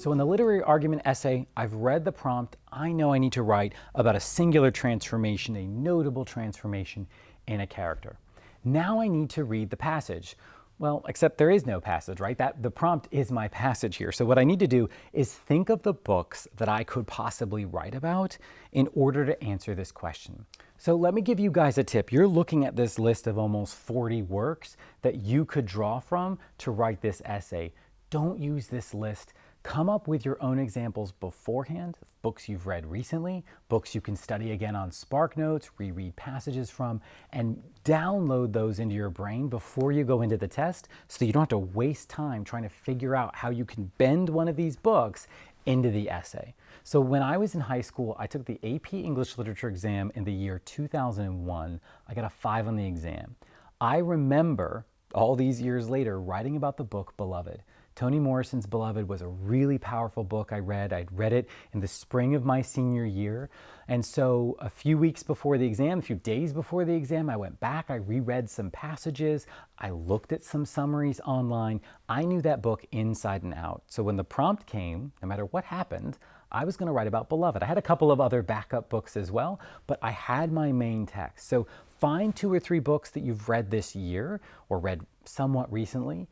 So in the literary argument essay, I've read the prompt. I know I need to write about a singular transformation, a notable transformation in a character. Now I need to read the passage. Well, except there is no passage, right? The prompt is my passage here. So what I need to do is think of the books that I could possibly write about in order to answer this question. So let me give you guys a tip. You're looking at this list of almost 40 works that you could draw from to write this essay. Don't use this list. Come up with your own examples beforehand, books you've read recently, books you can study again on SparkNotes, reread passages from, and download those into your brain before you go into the test so that you don't have to waste time trying to figure out how you can bend one of these books into the essay. So when I was in high school, I took the AP English Literature exam in the year 2001. I got a 5 on the exam. I remember all these years later writing about the book Beloved. Toni Morrison's Beloved was a really powerful book I read. I'd read it in the spring of my senior year. And so a few weeks before the exam, a few days before the exam, I went back, I reread some passages, I looked at some summaries online. I knew that book inside and out. So when the prompt came, no matter what happened, I was going to write about Beloved. I had a couple of other backup books as well, but I had my main text. So find 2 or 3 books that you've read this year or read somewhat recently.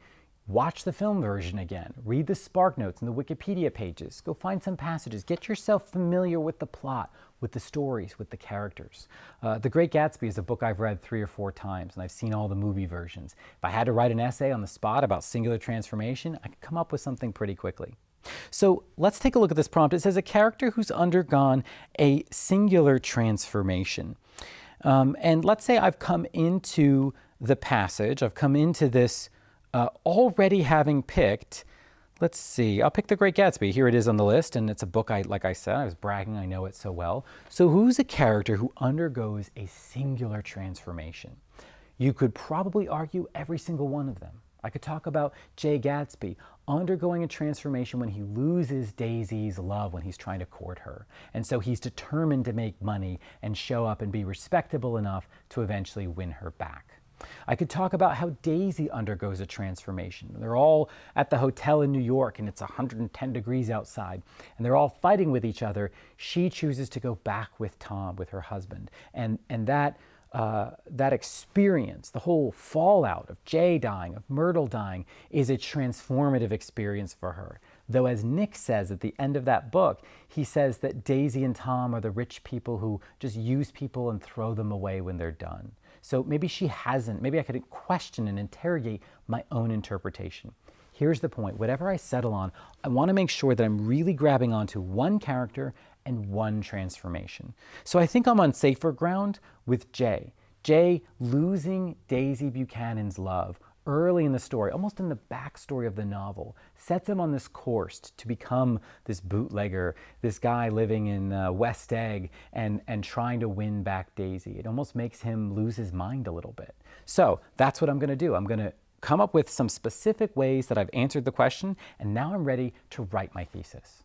Watch the film version again. Read the SparkNotes and the Wikipedia pages. Go find some passages. Get yourself familiar with the plot, with the stories, with the characters. The Great Gatsby is a book I've read 3 or 4 times, and I've seen all the movie versions. If I had to write an essay on the spot about singular transformation, I could come up with something pretty quickly. So let's take a look at this prompt. It says a character who's undergone a singular transformation. And let's say I've come into the passage, I've come into this already having picked, let's see, I'll pick The Great Gatsby. Here it is on the list, and it's a book, like I said, I was bragging, I know it so well. So who's a character who undergoes a singular transformation? You could probably argue every single one of them. I could talk about Jay Gatsby undergoing a transformation when he loses Daisy's love when he's trying to court her. And so he's determined to make money and show up and be respectable enough to eventually win her back. I could talk about how Daisy undergoes a transformation. They're all at the hotel in New York and it's 110 degrees outside and they're all fighting with each other. She chooses to go back with Tom, with her husband. And that experience, the whole fallout of Jay dying, of Myrtle dying, is a transformative experience for her. Though as Nick says at the end of that book, he says that Daisy and Tom are the rich people who just use people and throw them away when they're done. So maybe she hasn't, maybe I could question and interrogate my own interpretation. Here's the point, whatever I settle on, I want to make sure that I'm really grabbing onto one character and one transformation. So I think I'm on safer ground with Jay. Jay losing Daisy Buchanan's love early in the story, almost in the backstory of the novel, sets him on this course to become this bootlegger, this guy living in West Egg and trying to win back Daisy. It almost makes him lose his mind a little bit. So that's what I'm going to do. I'm going to come up with some specific ways that I've answered the question, and now I'm ready to write my thesis.